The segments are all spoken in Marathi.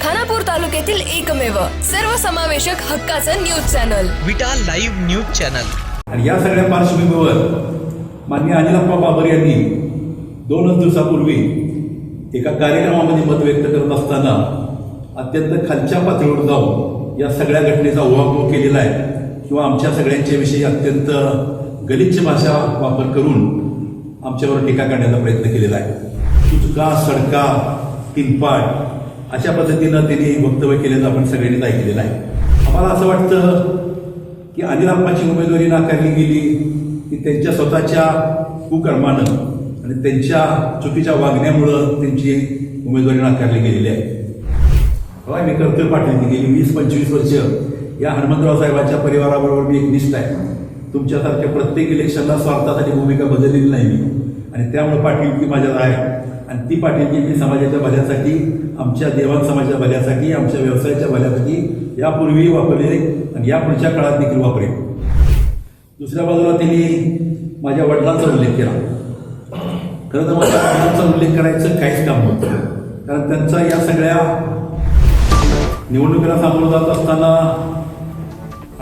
खानापूर तालुक्यातील एकमेव सर्वसमावेशक हक्काचं न्यूज चॅनल विटा लाईव्ह न्यूज चॅनल। आणि या सगळ्या पार्श्वभूमीवर माननीय अनिलप्पा बाबर यांनी 2 दिवसापूर्वी एका कार्यक्रमामध्ये मत व्यक्त करत असताना अत्यंत खालच्या पातळीवर जाऊन या सगळ्या घटनेचा उहापोह केलेला आहे किंवा आमच्या सगळ्यांच्या विषयी अत्यंत गलिच्छ भाषा वापर करून आमच्यावर टीका करण्याचा प्रयत्न केलेला आहे। तुचका सडका तीनपाट अशा पद्धतीनं त्यांनी वक्तव्य केल्याचं आपण सगळ्यांनीच ऐकलेलं आहे। आम्हाला असं वाटतं की अनिलप्पाची उमेदवारी नाकारली गेली की त्यांच्या स्वतःच्या कुकर्मानं आणि त्यांच्या चुकीच्या वागण्यामुळं त्यांची उमेदवारी नाकारली गेलेली आहे। बघा, मी कर्तव्य पाटील गेली 20-25 वर्ष या हनुमंतराव साहेबांच्या परिवाराबरोबर मी एकनिष्ठ आहे। तुमच्यासारख्या प्रत्येक इलेक्शनला स्वार्थासाठी भूमिका बदललेली नाही मी, आणि त्यामुळे पाटीलकी माझ्यात आहे आणि ती पाटीलकी मी समाजाच्या भल्यासाठी, आमच्या देवान समाजाच्या भल्यासाठी, आमच्या व्यवसायाच्या भल्यासाठी यापूर्वी वापरले आणि या पुढच्या काळात देखील वापरेल। दुसऱ्या बाजूला त्यांनी माझ्या वडिलांचा उल्लेख केला। खरं तर माझ्या वडिलांचा उल्लेख करायचं काहीच काम नव्हतं, कारण त्यांचा या सगळ्या निवडणुकीला सामोरं जात असताना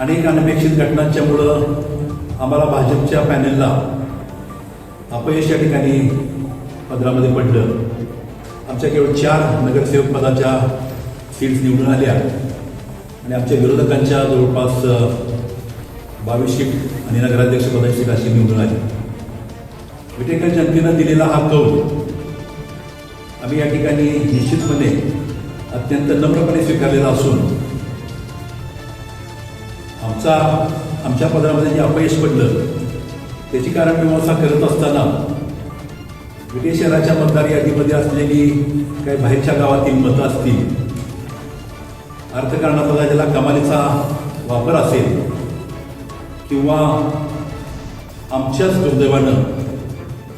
अनेक अनपेक्षित घटनांच्यामुळं आम्हाला भाजपच्या पॅनेलला अपयश या ठिकाणी पदरामध्ये पडलं। आमच्या केवळ 4 नगरसेवक पदाच्या सीट्स निवडून आल्या आणि आमच्या विरोधकांच्या जवळपास 22 सीट आणि नगराध्यक्ष पदाची सीट अशी निवडून आली। विटेकर जनतेनं दिलेला हा कौल आम्ही या ठिकाणी निश्चितपणे अत्यंत नम्रपणे स्वीकारलेला असून आमच्या पदामध्ये जे अपयश पडलं त्याची कारणमीमांसा करत असताना विटे शहराच्या मतदार यादीमध्ये असलेली काही बाहेरच्या गावातील मतं असतील, अर्थकारणाचा ज्याला कमालीचा वापर असेल किंवा आमच्याच दुर्दैवानं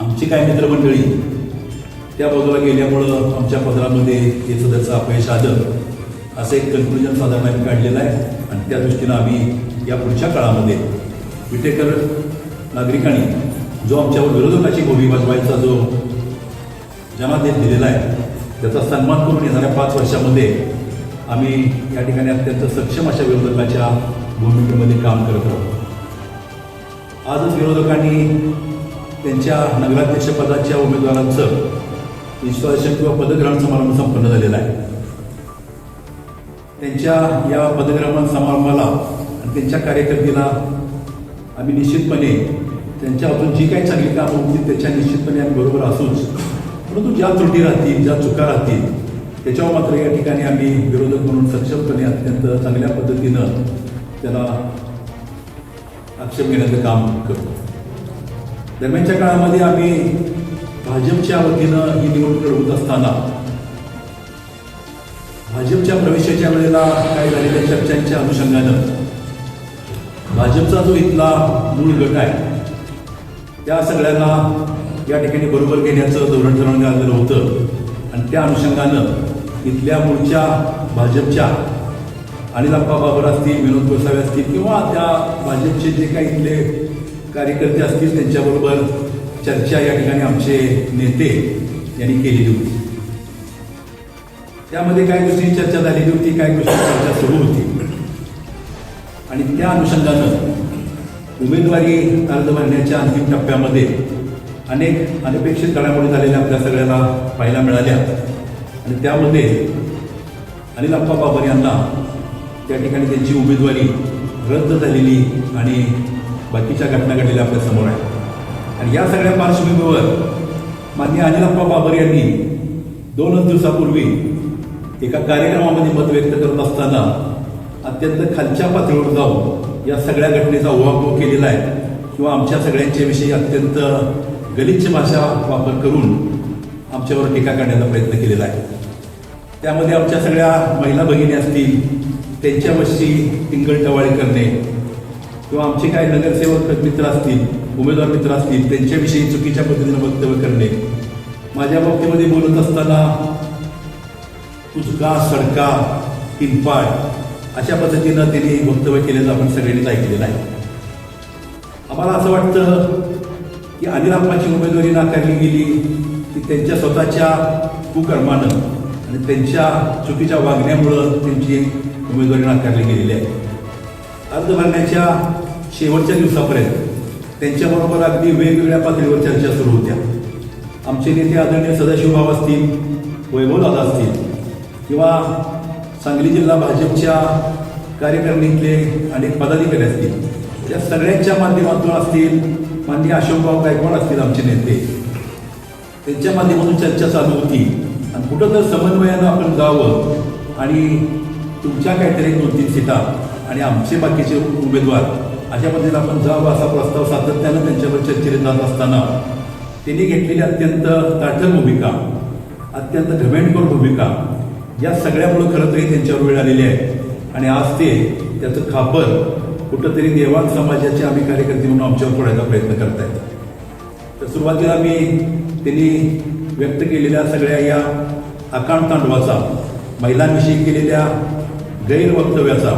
आमची काय मित्रमंडळी त्या बाजूला गेल्यामुळं आमच्या पदरामध्ये हे सदस्य अपयश आलं, असं एक कन्क्लुजन साधारण आम्ही काढलेलं आहे। आणि त्या दृष्टीनं आम्ही या पुढच्या काळामध्ये विटेकर नागरिकांनी जो आमच्यावर विरोधकाची भूमिका बजवायचा जो जनादेश दिलेला आहे त्याचा सन्मान करून येणाऱ्या 5 वर्षामध्ये आम्ही या ठिकाणी अत्यंत सक्षम अशा विरोधकाच्या भूमिकेमध्ये काम करत आहोत। आजच विरोधकांनी त्यांच्या नगराध्यक्षपदाच्या उमेदवारांचं इन्स्टॉलेशन किंवा पदग्रहण समारंभ संपन्न झालेला आहे। त्यांच्या या पदग्रहण समारंभाला आणि त्यांच्या कार्यकर्त्याला आम्ही निश्चितपणे त्यांच्या हातून जी काही चांगली कामं होतील त्याच्या निश्चितपणे आम्ही बरोबर असूच, परंतु ज्या त्रुटी राहतील, ज्या चुका राहतील त्याच्यावर मात्र या ठिकाणी आम्ही विरोधक म्हणून सक्षमपणे अत्यंत चांगल्या पद्धतीनं त्याला आक्षेप घेण्याचं काम करतो। दरम्यानच्या काळामध्ये आम्ही भाजपच्या वतीनं ही निवडणूक लढवत असताना भाजपच्या प्रवेशाच्या वेळेला काय झालेल्या चर्चांच्या अनुषंगानं भाजपचा जो इथला मूळ गट आहे त्या सगळ्यांना या ठिकाणी बरोबर घेण्याचं धोरण ठरवण्यात आलेलं होतं आणि त्या अनुषंगानं इथल्या मूळच्या भाजपच्या अनिलप्पा बाबर असतील, विनोद गोसावी असतील किंवा त्या भाजपचे जे काही इथले कार्यकर्ते असतील त्यांच्याबरोबर चर्चा या ठिकाणी आमचे नेते यांनी केलेली होती। त्यामध्ये काही गोष्टी चर्चा झालेली होती, काही गोष्टी चर्चा सुरू होती आणि त्या अनुषंगानं उमेदवारी अर्ज भरण्याच्या अंतिम टप्प्यामध्ये अनेक अनपेक्षित घडामोडी झालेल्या आपल्या सगळ्यांना पाहायला मिळाल्या आणि त्यामध्ये अनिलप्पा बाबर यांना त्या ठिकाणी त्यांची उमेदवारी रद्द झालेली आणि बाकीच्या घटना घडलेल्या आपल्या समोर आहे। आणि या सगळ्या पार्श्वभूमीवर माननीय अनिलप्पा बाबर यांनी 2 दिवसापूर्वी एका कार्यक्रमामध्ये मत व्यक्त करत असताना अत्यंत खालच्या पातळीवर जाऊन या सगळ्या घटनेचा उहापोह केलेला आहे किंवा आमच्या सगळ्यांच्या विषयी अत्यंत गलिच्छ भाषा वापर करून आमच्यावर टीका करण्याचा प्रयत्न केलेला आहे। त्यामध्ये आमच्या सगळ्या महिला भगिनी असतील त्यांच्याविषयी टिंगलटवाळी करणे किंवा आमचे काही नगरसेवक मित्र असतील, उमेदवार मित्र असतील त्यांच्याविषयी चुकीच्या पद्धतीनं वक्तव्य करणे, माझ्या बाबतीमध्ये बोलत असताना तुचका सडका तीनपाट अशा पद्धतीनं त्यांनी वक्तव्य केल्याचं आपण सगळ्यांनीच ऐकलेलं आहे। आम्हाला असं वाटतं की अनिलप्पाची उमेदवारी नाकारली गेली की त्यांच्या स्वतःच्या कुकर्मानं आणि त्यांच्या चुकीच्या वागण्यामुळं त्यांची उमेदवारी नाकारली गेलेली आहे. अर्ज भरण्याच्या शेवटच्या दिवसापर्यंत त्यांच्याबरोबर अगदी वेगवेगळ्या पातळीवर चर्चा सुरू होत्या. आमचे नेते आदरणीय सदाशिवभाऊ असतील, वैभवदादा असतील किंवा सांगली जिल्हा भाजपच्या कार्यकारिणीतले अनेक पदाधिकारी असतील, या सगळ्यांच्या माध्यमातून असतील, माननीय अशोकभाऊ गायकवाड असतील आमचे नेते, त्यांच्या माध्यमातून चर्चा चालू होती आणि कुठं तर समन्वयानं आपण जावं आणि तुमच्या काहीतरी 2-3 सीटा आणि आमचे बाकीचे उमेदवार अशा पद्धतीने आपण जावं असा प्रस्ताव सातत्यानं त्यांच्यावर चर्चेत जात असताना त्यांनी घेतलेली अत्यंत ताठर भूमिका, अत्यंत घमेंडखोर भूमिका, या सगळ्यामुळं खरं तरी त्यांच्यावर वेळ आलेली आहे आणि आज ते त्याचं खापर कुठंतरी देवाण समाजाचे आम्ही कार्यकर्ते म्हणून आमच्यावर फोडायचा प्रयत्न करत आहेत. तर सुरुवातीला मी त्यांनी व्यक्त केलेल्या सगळ्या या अकांड तांडवाचा, महिलांविषयी केलेल्या गैरवक्तव्याचा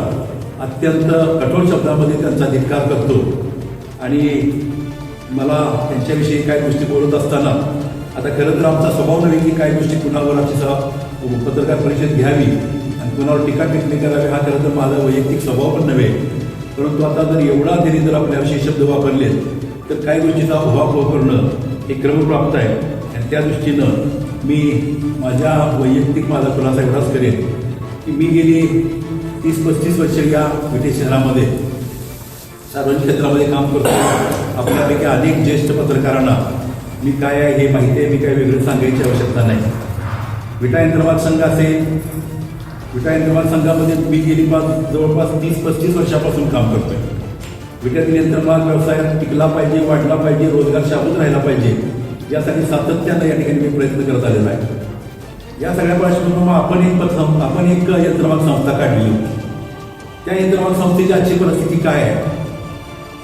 अत्यंत कठोर शब्दामध्ये त्यांचा धिक्कार करतो आणि मला त्यांच्याविषयी काही गोष्टी बोलत असताना आता खरं तर आमचा स्वभाव नव्हे की काही गोष्टी कुणावर आमची पत्रकार परिषद घ्यावी आणि कुणावर टीका टिप्पणी करावी, हा खरं तर माझा वैयक्तिक स्वभाव पण नव्हे. परंतु आता जर एवढा त्यांनी जर आपल्याविषयी शब्द वापरले तर काही गोष्टीचा उहापोह करणं हे क्रमप्राप्त आहे आणि त्या दृष्टीनं मी माझ्या वैयक्तिक माझा खुलासा एवढाच करेन की मी गेली 30-35 वर्ष या विटे शहरामध्ये सार्वजनिक क्षेत्रामध्ये काम करतो. आपल्यापैकी अनेक ज्येष्ठ पत्रकारांना मी काय आहे हे माहिती आहे, मी काय वेगळं सांगायची आवश्यकता नाही. विटा यंत्रमाग संघ असेल, विटा यंत्रमाग संघामध्ये मी गेली जवळपास 30-35 वर्षापासून काम करतोय. विट्यातील यंत्रमाग व्यवसायात टिकला पाहिजे, वाढला पाहिजे, रोजगार शाबूत राहिला पाहिजे, यासाठी सातत्यानं या ठिकाणी मी प्रयत्न करत आलेला आहे. या सगळ्या पार्श्वभूमीवर आपण एक यंत्रमाग संस्था काढली होती. त्या यंत्रमाग संस्थेची आजची परिस्थिती काय आहे?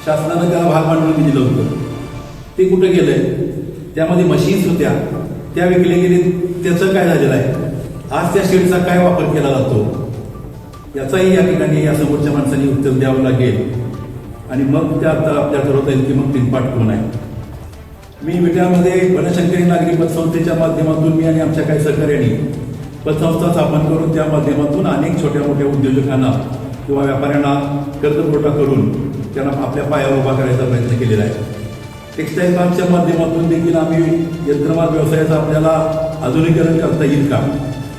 शासनानं त्याला भाग भांडवल दिलं होतं, ते कुठं गेलंय? त्यामध्ये मशीन्स होत्या, त्या विकले गेले, त्याचं काय झालेलं आहे? आज त्या शेडचा काय वापर केला जातो याचाही या ठिकाणी या समोरच्या माणसांनी उत्तर द्यावं लागेल आणि मग त्या आपल्याला ठरवता येईल की मग पिनपाट कोण आहे. मी विट्यामध्ये बनशंकरी नागरी पतसंस्थेच्या माध्यमातून मी आणि आमच्या काही सहकार्यांनी पतसंस्था स्थापन करून त्या माध्यमातून अनेक छोट्या मोठ्या उद्योजकांना किंवा व्यापाऱ्यांना कर्जपुरवठा करून त्यांना आपल्या पायावर उभा करायचा प्रयत्न केलेला आहे. टेक्स्टाईल पार्कच्या माध्यमातून देखील आम्ही यंत्रमाग व्यवसायाचं आपल्याला आधुनिकीकरण करता येईल का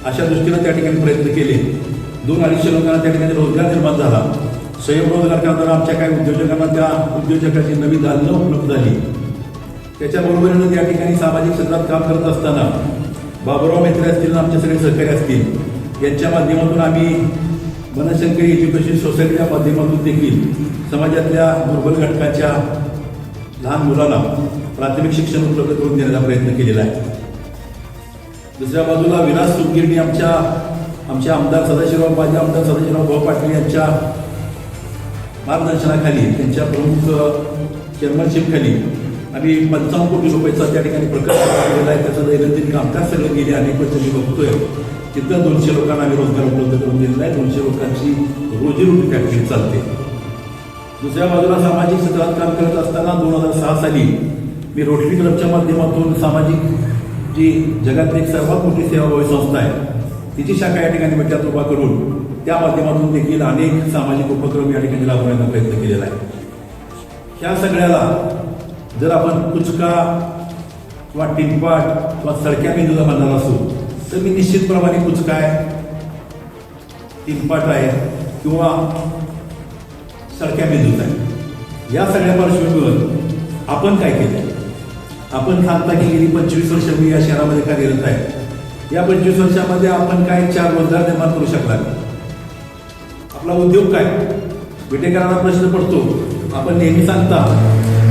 अशा दृष्टीनं त्या ठिकाणी प्रयत्न केले. 200-250 लोकांना त्या ठिकाणी रोजगार निर्माण झाला. स्वयंरोजगार करताना आमच्या काही उद्योजकांना त्या उद्योजकाची नवी दालनं उपलब्ध झाली. त्याच्याबरोबरीनं त्या ठिकाणी सामाजिक क्षेत्रात काम करत असताना बाबुराव मेत्रे असतील, आमचे सगळे सहकारी असतील, यांच्या माध्यमातून आम्ही बनशंकरी एज्युकेशन सोसायटीच्या माध्यमातून देखील समाजातल्या दुर्बल घटकाच्या लहान मुलांना प्राथमिक शिक्षण उपलब्ध करून देण्याचा प्रयत्न केलेला आहे. दुसऱ्या बाजूला विलास सुतगिरणी आमचे आमदार सदाशिवराव, माझे आमदार सदाशिवराव भाऊ पाटील यांच्या मार्गदर्शनाखाली, त्यांच्या प्रमुख चेअरमनशिपखाली आम्ही 55 कोटी रुपयाचा त्या ठिकाणी प्रकल्प केलेला आहे. त्याचं दैनंदिन कामकाज सगळं गेले अनेक वर्ष मी बघतोय. तिथं 200 लोकांना आम्ही रोजगार उपलब्ध करून दिलेला आहे. 200 लोकांची रोजीरोटी त्या ठिकाणी चालते. दुसऱ्या बाजूला सामाजिक क्षेत्रात काम करत असताना 2006 साली मी रोटरी क्लबच्या माध्यमातून सामाजिक जी जगातली एक सर्वात मोठी सेवाभावी संस्था आहे तिची शाखा या ठिकाणी विट्यात उभा करून त्या माध्यमातून देखील अनेक सामाजिक उपक्रम या ठिकाणी राबवण्याचा प्रयत्न केलेला आहे. ह्या सगळ्याला जर आपण कुचका किंवा टिनपाट किंवा सडक्या मेंदूला म्हणणार असू तर मी निश्चितप्रमाणे कुचका आहे, टिनपाट आहे किंवा सडक्या मेंदूच आहे. या सगळ्या पार्श्वभूमीवर आपण काय केलं? आपण सांगता की गेली 25 वर्ष मी या शहरामध्ये कार्यरत आहे. या 25 वर्षामध्ये आपण काय 4 रोजगार निर्माण करू शकला? आपला उद्योग काय? विटेकरांना प्रश्न पडतो. आपण नेहमी सांगता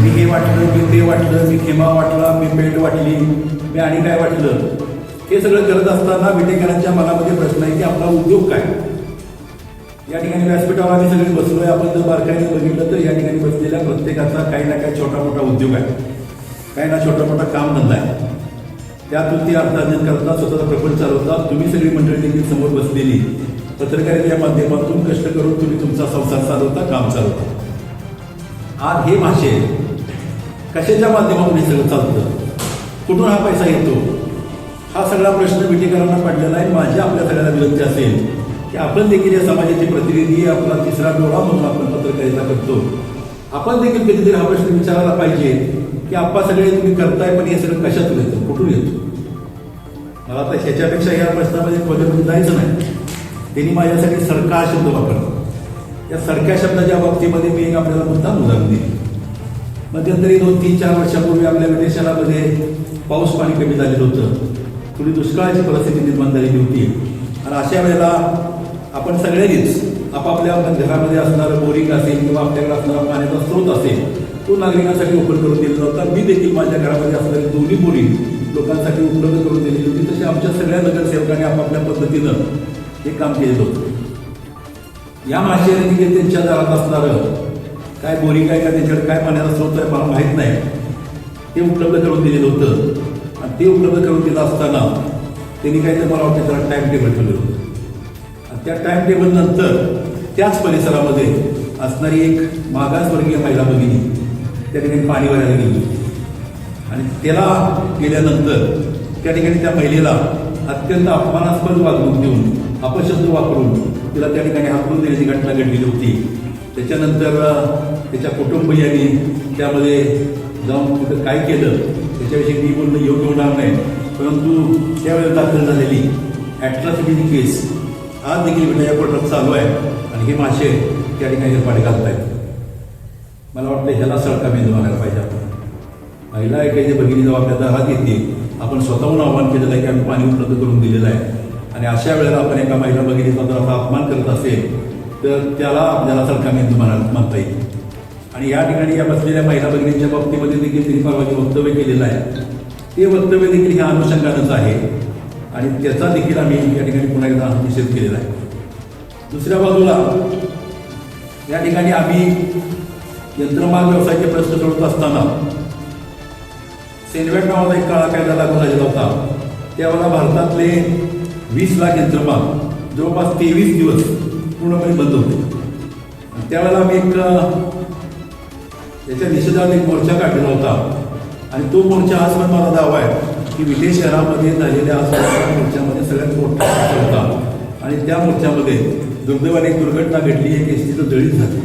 मी हे वाटलं, मी ते वाटलं, मी खेमा वाटला, मी पेंट वाटली, मी आणि काय वाटलं. हे सगळं करत असताना विटेकरांच्या मनामध्ये प्रश्न आहे की आपला उद्योग काय? या ठिकाणी व्यासपीठावर आम्ही सगळे बसलोय. आपण जर बारकाईने बघितलं तर या ठिकाणी बसलेल्या प्रत्येकाचा काही ना काही छोटा मोठा उद्योग आहे, काही ना छोटा मोठा कामधंदा आहे. त्यातून ती अर्थार्जन करतात, स्वतःचा प्रकल्प चालवतात. तुम्ही सगळी मंडळी देखील समोर बसलेली पत्रकारितेच्या माध्यमातून कष्ट करून तुम्ही तुमचा संसार चालवता, काम चालवता. आज हे भाषे कशाच्या माध्यमातून हे सगळं चालतं? कुठून हा पैसा येतो? हा सगळा प्रश्न विटेकरांना पडलेला आहे. माझी आपल्या सगळ्यांना विनंती असेल की आपण देखील या समाजाचे प्रतिनिधी, आपला तिसरा डोळा म्हणून आपण पत्रकारिता करतो. आपण देखील कधीतरी हा प्रश्न विचारायला पाहिजे की आपण सगळे तुम्ही करताय, पण हे सगळं कशातून येतं, कुठून येतो. मला आता ह्याच्यापेक्षा या प्रश्नामध्ये खोल्यामध्ये जायचं नाही. त्यांनी माझ्यासाठी सरका हा शब्द वापरला. या सरक्या शब्दाच्या बाबतीमध्ये मी एक आपल्याला मुद्दाम उदाहरण दिली. मध्यंतरी 2-3-4 वर्षापूर्वी आपल्या विदेशामध्ये पाऊस पाणी कमी झालेलं होतं. थोडी दुष्काळाची परिस्थिती निर्माण झालेली होती. आणि अशा वेळेला आपण सगळ्यांनीच आपापल्या घरामध्ये असणारं बोरिंग असेल किंवा आपल्याकडे असणारा पाण्याचा स्रोत असेल तो नागरिकांसाठी ओपन करून दिलेला होता. मी देखील माझ्या घरामध्ये असणारी दोन्ही बोरिंग लोकांसाठी उपलब्ध करून दिलेली होती. तशी आमच्या सगळ्या नगरसेवकांनी आपापल्या पद्धतीनं हे काम केलेलं होतं. या माशेने त्यांच्या दारात असणारं काय बोरिंग आहे का, त्यांच्याकडे काय पाण्याचा स्रोत आहे मला माहीत नाही, ते उपलब्ध करून दिलेलं होतं. आणि ते उपलब्ध करून दिलं असताना त्यांनी काय तर मला वाटतं त्याला टाईम टेबल ठेवलेलं होतं. आणि त्या टाईम टेबल नंतर त्याच परिसरामध्ये असणारी एक मागासवर्गीय महिला भगिनी त्या ठिकाणी पाणी भरायला गेली. आणि त्याला गेल्यानंतर त्या ठिकाणी त्या महिलेला अत्यंत अपमानास्पद वागणूक देऊन, अपशब्द वापरून तिला त्या ठिकाणी हाकलून देण्याची घटना घडलेली होती. त्याच्यानंतर त्याच्या कुटुंबियांनी त्यामध्ये जाऊन कुठं काय केलं त्याच्याविषयी मी बोलणं योग्य होणार नाही. परंतु त्यावेळेला दाखल झालेली ॲट्रॉसिटीची केस आज देखील विटाया कोर्टात चालू आहे. आणि हे मासे त्या ठिकाणी पाणी घालत आहेत. मला वाटतं ह्याला सळका मेंदू मागायला पाहिजे. आपण महिला एखादी भगिनी जेव्हा आपल्या दारात येते, आपण स्वतःहून आव्हान केलेलं आहे की आम्ही पाणी उपलब्ध करून दिलेलं आहे. आणि अशा वेळेला आपण एका महिला भगिनीचा जर असा अपमान करत असेल तर त्याला आपल्याला सळका मेंदू म्हणता येईल. आणि या ठिकाणी या बसलेल्या महिला भगिनींच्या बाबतीमध्ये देखील त्यांनी परवाची वक्तव्य केलेलं आहे. ते वक्तव्य देखील ह्या अनुषंगानंच आहे. आणि त्याचा देखील आम्ही या ठिकाणी पुन्हा एकदा निषेध केलेला आहे. दुसऱ्या बाजूला या ठिकाणी आम्ही यंत्रमाग व्यवसायाचे प्रश्न सोडवत असताना सेनवॅट नावाचा एक काळा कायदा लागू झालेला होता. त्यावेळेला भारतातले 20 लाख यंत्रमाग जवळपास 23 दिवस पूर्णपणे बंद होते. त्यावेळेला आम्ही एक त्याच्या निषेधात एक मोर्चा काढलेला होता. आणि तो मोर्चा आज पण माझा दावा आहे की विटे शहरामध्ये झालेल्या आज मोर्चामध्ये सगळ्यात मोठा होता. आणि त्या मोर्चामध्ये दुर्दैवाने एक दुर्घटना घडली, एक एसटीचं जळीत झाली.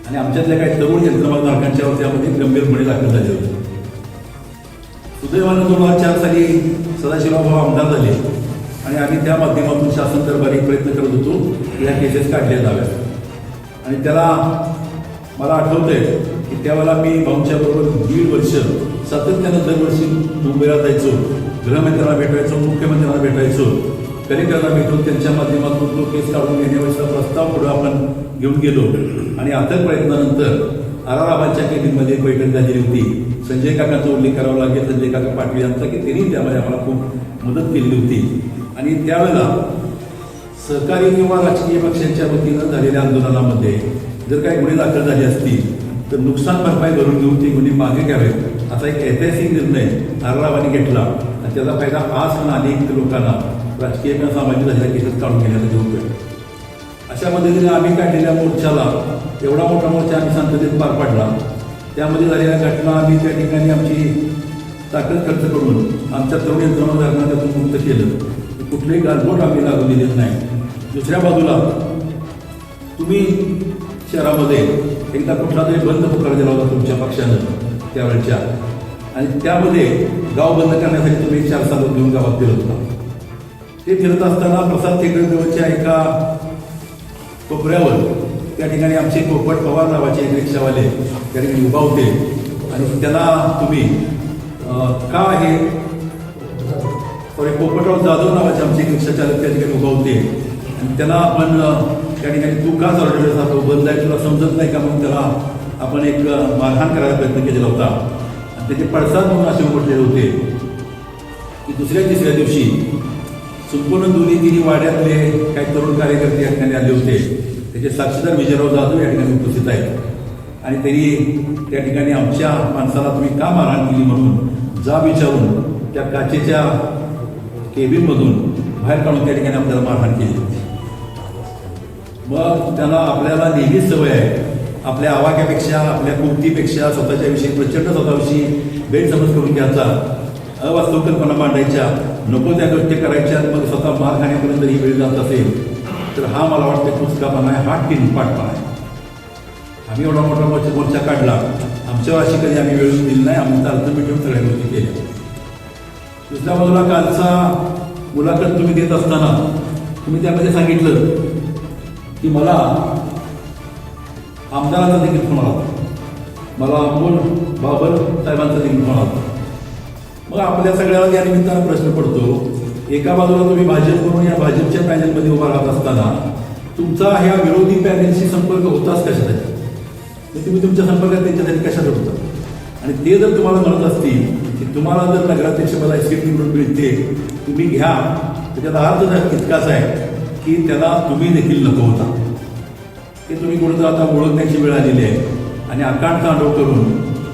आणि आमच्यातल्या काही तरुण यंत्रमागधारकांच्यावर त्यामध्ये गंभीरपणे दाखल झाले होते. सुदैवानं 2004 साली सदाशिवराव आमदार झाले. आणि आम्ही त्या माध्यमातून शासन दरबारी प्रयत्न करत होतो की या केसेस काढल्या जाव्यात. आणि त्याला मला आठवतंय की त्यावेळेला मी भाऊंच्या बरोबर 1.5 वर्ष सातत्यानं दरवर्षी मुंबईला जायचो, गृहमंत्र्यांना भेटायचो, मुख्यमंत्र्यांना भेटायचो, कलेक्टरला भेटून त्यांच्या माध्यमातून तो केस काढून घेण्याचा प्रस्ताव पुढे आपण घेऊन गेलो. आणि अथक प्रयत्नानंतर आराराबांच्या केबिनमध्ये एक बैठक झालेली होती. संजय काकांचा उल्लेख करावा लागेल, संजय काका पाटील यांचा, की त्यांनी त्यामध्ये आम्हाला खूप मदत केलेली होती. आणि त्यावेळेला सहकारी किंवा राजकीय पक्षांच्या वतीनं झालेल्या आंदोलनामध्ये जर काही गुन्हे दाखल झाले असतील तर नुकसान भरपाई भरून घेऊन ते गुन्हे मागे घ्यावेत असा एक ऐतिहासिक निर्णय आराराबांनी घेतला. आणि त्याचा फायदा आज पण अनेक लोकांना राजकीय किंवा सामाजिक झालेल्या केसेस काढून घेण्यासाठी होतोय. अशा पद्धतीने आम्ही काढलेल्या मोर्चाला एवढा मोठा मोर्चा आम्ही शांततेत पार पाडला. त्यामध्ये झालेल्या घटना आम्ही त्या ठिकाणी आमची ताकद खर्च करून आमच्या तरुण यंत्रणाधारकांना त्यातून मुक्त केलं. कुठलेही गालबोट आम्ही लागू दिलेलं नाही. दुसऱ्या बाजूला तुम्ही शहरामध्ये एकदा कुठला तरी बंद पुकार दिला होता तुमच्या पक्षानं त्यावेळच्या. आणि त्यामध्ये गाव बंद करण्यासाठी तुम्ही 4 साल घेऊन गावात फिरत होता. ते फिरत असताना प्रसाद थिएटरजवळच्या एका कोपऱ्यावर त्या ठिकाणी आमचे पोपट पवार नावाचे एक रिक्षावाले त्या ठिकाणी उभा होते. आणि त्याला तुम्ही का हे पोपटराव जाधव नावाचे आमचे एक रिक्षाचालक त्या ठिकाणी उभा होते. आणि त्याला आपण त्या ठिकाणी तू का चालवलेला जातो, बंद आहे तुला समजत नाही का, म्हणून त्याला आपण एक मारहाण करायचा प्रयत्न केलेला होता. आणि त्याचे पडसाद म्हणून असे उमटलेले होते की दुसऱ्या तिसऱ्या दिवशी संपूर्ण 2-3 वाड्यातले काही तरुण कार्यकर्ते या ठिकाणी आले होते. त्याचे साक्षीदार विजयराव जाधव या ठिकाणी उपस्थित आहेत. आणि त्यांनी त्या ठिकाणी आमच्या माणसाला तुम्ही का मारहाण केली म्हणून जाब विचारून त्या काचेच्या केबिनमधून बाहेर काढून त्या ठिकाणी आपल्याला मारहाण केली होती. मग त्याला आपल्याला नेहमीच सवय आहे आपल्या आवाक्यापेक्षा, आपल्या कुवतीपेक्षा स्वतःच्या विषयी प्रचंड स्वतःविषयी गैरसमज करून घ्यायचा, अवास्तव कल्पना मांडायच्या. नको त्या गोष्टी करायच्या मग स्वतः मार खाण्यापर्यंत ही वेळ जात असेल तर हा मला वाटतं कुचकापणा आहे, हा टिनपाटपणा आहे. आम्ही एवढा मोठा मोर्चा काढला, आमच्यावर अशी कधी आम्ही वेळ दिली नाही, आम्ही अर्थ मिटवून सगळ्या गोष्टी केल्या. दुसऱ्या बाजूला कालचा मुलाखत तुम्ही देत असताना तुम्ही त्यामध्ये सांगितलं की मला आमदाराचा देखील फोन आला, मला अमोल बाबर साहेबांचा देखील फोन आला. मग आपल्या सगळ्याला या निमित्तानं प्रश्न पडतो, एका बाजूला तुम्ही भाजपकडून या भाजपच्या पॅनलमध्ये उभा राहत असताना तुमचा ह्या विरोधी पॅनलशी संपर्क होताच कशासाठी? तुम्ही तुमच्या संपर्कात त्यांच्यासाठी कशात होता? आणि ते जर तुम्हाला म्हणत असतील की तुम्हाला जर नगराध्यक्षपदा एसकेपी म्हणून मिळते तुम्ही घ्या, त्याच्यात अर्थ इतकाच आहे की त्याला तुम्ही देखील नको होता. ते तुम्ही कुठं आता ओळखण्याची वेळ आलेली आहे आणि आकांड तांडव करून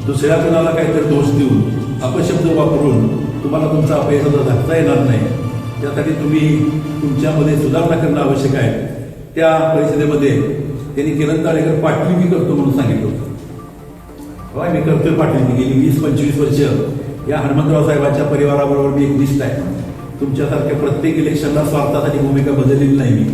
दुसऱ्या कोणाला काहीतरी दोष देऊन अपशब्द वापरून तुम्हाला तुमचा अपयशाचा धक्का येणार नाही, यासाठी तुम्ही तुमच्यामध्ये सुधारणा करणं आवश्यक आहे. त्या परिषदेमध्ये त्यांनी किरण ताळेकर पाटली मी करतो म्हणून सांगितलं होतं. होय, मी करतोय पाटली. गेली 20-25 वर्ष या हनुमंतराव साहेबांच्या परिवाराबरोबर मी एकनिष्ठ आहे. तुमच्यासारख्या प्रत्येक इलेक्शनला स्वार्थासाठी भूमिका बदललेली नाही मी,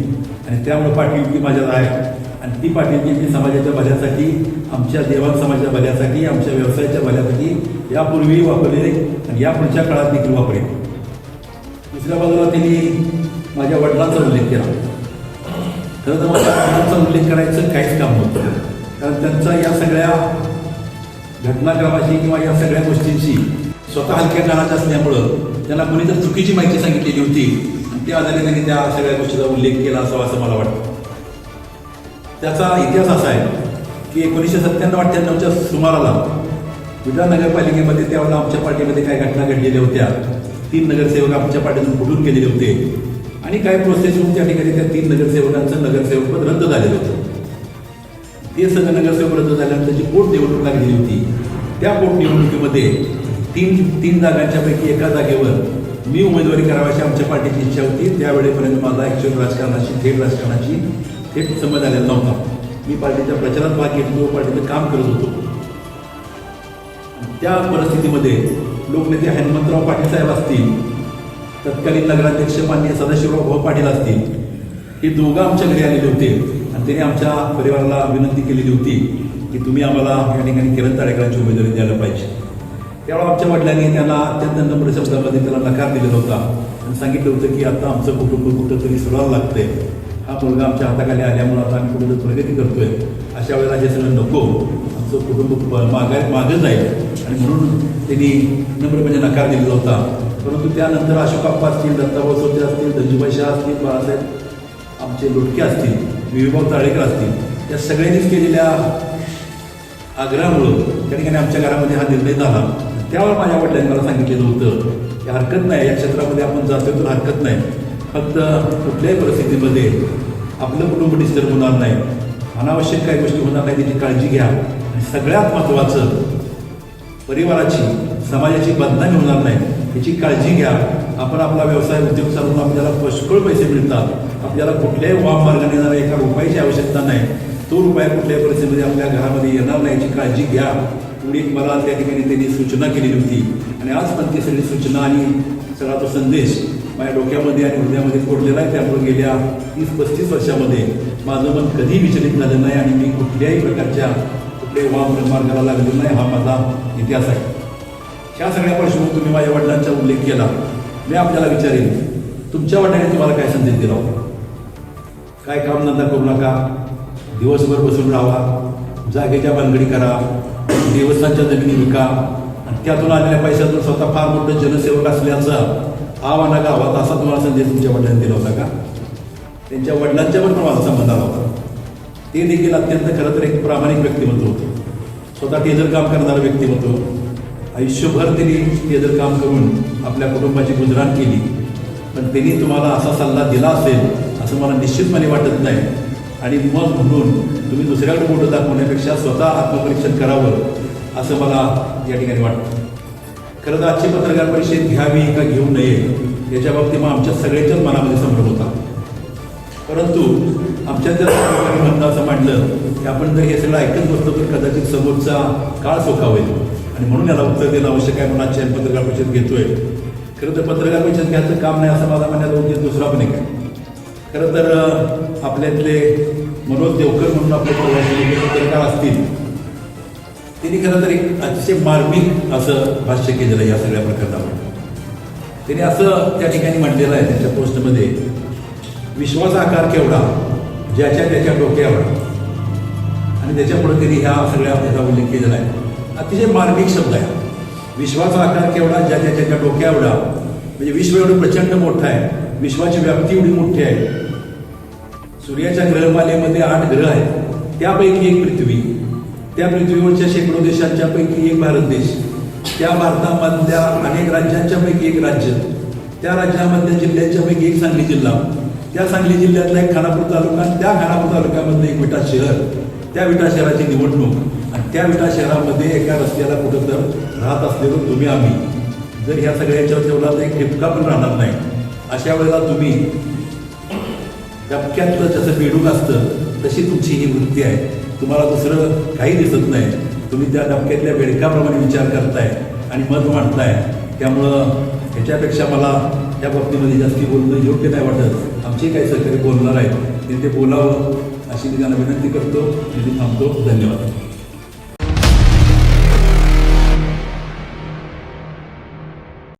आणि त्यामुळे पाटीलकी माझ्यात आहे. आणि ती पाटीलकी मी समाजाच्या भल्यासाठी, आमच्या देवान समाजाच्या भल्यासाठी, आमच्या व्यवसायाच्या भल्यासाठी यापूर्वी वापरले आणि या पुढच्या काळात देखील वापरेल. दुसऱ्या बाजूला त्यांनी माझ्या वडिलांचा उल्लेख केला. खरं तर माझ्या वडिलांचा उल्लेख करायचं काहीच काम नव्हतं, कारण त्यांचा या सगळ्या घटनाक्रमाशी किंवा या सगळ्या गोष्टींशी स्वतः हलक्या कानात असल्यामुळं त्यांना कोणी तर चुकीची माहिती सांगितलेली होती आणि त्या आधारे त्यांनी त्या सगळ्या गोष्टीचा उल्लेख केला असावा असं मला वाटतं. त्याचा इतिहास असा आहे की 1997-98च्या सुमाराला विधान नगरपालिकेमध्ये त्यावेळेला आमच्या पार्टीमध्ये काही घटना घडलेल्या होत्या. 3 नगरसेवक आमच्या पार्टीतून फुटून गेलेले होते आणि काही प्रोसेस होऊन त्या ठिकाणी त्या 3 नगरसेवकांचं नगरसेवकपद रद्द झालेलं होतं. ते सगळं नगरसेवक रद्द झाल्यानंतर जी पोटनिवडणूक लागलेली होती, त्या पोटनिवडणुकीमध्ये तीन जागांच्यापैकी एका जागेवर मी उमेदवारी करावाची आमच्या पार्टीची इच्छा होती. त्यावेळेपर्यंत माझा ॲक्च्युअल राजकारणाची थेट संबंध आलेला नव्हता. मी पार्टीच्या प्रचारात भाग घेत होतो, पार्टीचं काम करत होतो. त्या परिस्थितीमध्ये लोकनेते हनुमंतराव पाटील साहेब असतील, तत्कालीन नगराध्यक्ष माननीय सदाशिवराव भाऊ पाटील असतील, हे दोघं आमच्या घरी आलेले होते आणि त्यांनी आमच्या परिवाराला विनंती केलेली होती की तुम्ही आम्हाला या ठिकाणी किरण ताळेकरांची उमेदवारी द्यायला पाहिजे. त्यावेळेला आमच्या वडिलांनी त्यांना अत्यंत नम्र शब्दामध्ये त्याला नकार दिलेला होता आणि सांगितलं होतं की आता आमचं कुटुंब कुठंतरी सुधारायला लागतंय, हा मुलगा आमच्या हाताखाली आल्यामुळं आता आम्ही कुठं प्रगती करतोय, अशा वेळेला हे सगळं नको, आमचं कुटुंब मागं जाईल, आणि म्हणून त्यांनी नम्रपणे नकार दिलेला होता. परंतु त्यानंतर अशोक आप्पा असतील, दत्ताभाऊ सोते असतील, धनजूभाई शाह असतील, बाळासाहेब आमचे लोटके असतील, विवेकभाऊ ताळेकर असतील, या सगळ्यांनीच केलेल्या आग्रहामुळं त्या ठिकाणी आमच्या घरामध्ये हा निर्णय झाला. त्यावेळेला माझ्या वडिलांनी मला सांगितलेलं होतं की हरकत नाही, या क्षेत्रामध्ये आपण जातोय तर हरकत नाही, फक्त कुठल्याही परिस्थितीमध्ये आपलं कुटुंब डिस्टर्ब होणार नाही, अनावश्यक काही गोष्टी होणार नाही, त्याची काळजी घ्या, आणि सगळ्यात महत्त्वाचं परिवाराची, समाजाची बदनामी होणार नाही याची काळजी घ्या. आपण आपला व्यवसाय उद्योग चालवून आपल्याला पुष्कळ पैसे मिळतात, आपल्याला कुठल्याही वाम मार्गाने येणाऱ्या एका रुपयाची आवश्यकता नाही, तो रुपया कुठल्याही परिस्थितीमध्ये आपल्या घरामध्ये येणार नाही याची काळजी घ्या. एवढी मला त्या ठिकाणी त्यांनी सूचना केलेली होती आणि आज पण ती सगळी सूचना आणि सगळा तो संदेश माझ्या डोक्यामध्ये आणि हृदयामध्ये कोरलेला आहे. त्यामुळे गेल्या 30-35 वर्षामध्ये माझं मन कधी विचलित झालं नाही आणि मी कुठल्याही प्रकारच्या कुठल्याही वाम मार्गाला लागलेलो नाही, हा माझा इतिहास आहे. ह्या सगळ्या पार्श्वभूमीवर तुम्ही माझ्या वडिलांचा उल्लेख केला. मी आपल्याला विचारेन, तुमच्या वडिलांनी तुम्हाला काय संदेश दिला होता? काय कामधंदा करू नका, दिवसभर बसून राहा, जागेच्या भानगडी करा, देवस्थानच्या जमिनी विका आणि त्यातून आलेल्या पैशातून स्वतः फार मोठं जनसेवक असल्याचा आव्हाना गावात, असा तुम्हाला संदेश तुमच्या वडिलांनी दिला होता का? त्यांच्या वडिलांच्या पण माझा संबंध आला होता. ते देखील अत्यंत खरं तर एक प्रामाणिक व्यक्तिमत्व होतं, स्वतः टेजर काम करणारं व्यक्तिमत्व. आयुष्यभर त्यांनी टेजर काम करून आपल्या कुटुंबाची गुजराण केली. पण त्यांनी तुम्हाला असा सल्ला दिला असेल असं मला निश्चितपणे वाटत नाही. आणि मग म्हणून तुम्ही दुसऱ्याकडे बोटं दाखवण्यापेक्षा स्वतः आत्मपरीक्षण करावं असं मला या ठिकाणी वाटतं. खरं तर आजची पत्रकार परिषद घ्यावी का घेऊ नये याच्या बाबतीत मग आमच्या सगळ्यांच्याच मनामध्ये संभ्रम होता. परंतु आमच्याच्या म्हणणं असं मांडलं की आपण जर हे सगळं ऐकत बसतो तर कदाचित समोरचा काळ सोखावेल आणि म्हणून याला उत्तर देणं आवश्यक आहे म्हणून आजच्या पत्रकार परिषद घेतोय. खरं तर पत्रकार परिषद घ्यायचं काम नाही असं माझा म्हणण्याचा उद्देश दुसरा पण एक आहे. खरं तर आपल्यातले मनोज देवकर म्हणून आपले पत्रकार असतील, त्यांनी खरं तर एक अतिशय मार्मिक असं भाष्य केलेलं आहे या सगळ्या प्रकरणावर. त्यांनी असं त्या ठिकाणी म्हटलेलं आहे त्यांच्या पोस्टमध्ये, विश्वाचा आकार केवढा ज्याच्या त्याच्या डोक्यावर, आणि त्याच्यापुढे त्यांनी ह्या सगळ्या त्याचा उल्लेख केलेला आहे. अतिशय मार्मिक शब्द आहे. विश्वाचा आकार केवढा ज्याच्या त्याच्या डोक्याएवढा, म्हणजे विश्व एवढं प्रचंड मोठं आहे, विश्वाची व्याप्ती एवढी मोठी आहे. सूर्याच्या ग्रहमालेमध्ये 8 ग्रह आहेत, त्यापैकी एक पृथ्वी, त्या पृथ्वीवरच्या शेकडो देशांच्या पैकी एक भारत देश, त्या भारतामधल्या अनेक राज्यांच्या पैकी एक राज्य, त्या राज्यामधल्या जिल्ह्यांच्या पैकी एक सांगली जिल्हा, त्या सांगली जिल्ह्यातला एक खानापूर तालुका, आणि त्या खानापूर तालुक्यामधलं एक विटा शहर, त्या विटा शहराची निवडणूक, आणि त्या विटा शहरामध्ये एका रस्त्याला कुठं तर राहत असलेलो तुम्ही आम्ही, जर ह्या सगळ्याच्यावर ठेवला तर एक ठिपका पण राहणार नाही. अशा वेळेला तुम्ही डबक्यातलं जसं बेडूक असतं तशी तुमची ही वृत्ती आहे. तुम्हाला दुसरं काही दिसत नाही, तुम्ही त्या डबक्यातल्या बेडकाप्रमाणे विचार करताय आणि मत मांडताय. त्यामुळं ह्याच्यापेक्षा मला त्या बाबतीमध्ये जास्ती बोलणं योग्य नाही वाटत. आमचे काही सहकारी बोलणार आहेत त्यांनी ते बोलावं अशी मी त्यांना विनंती करतो. मी थांबतो. धन्यवाद.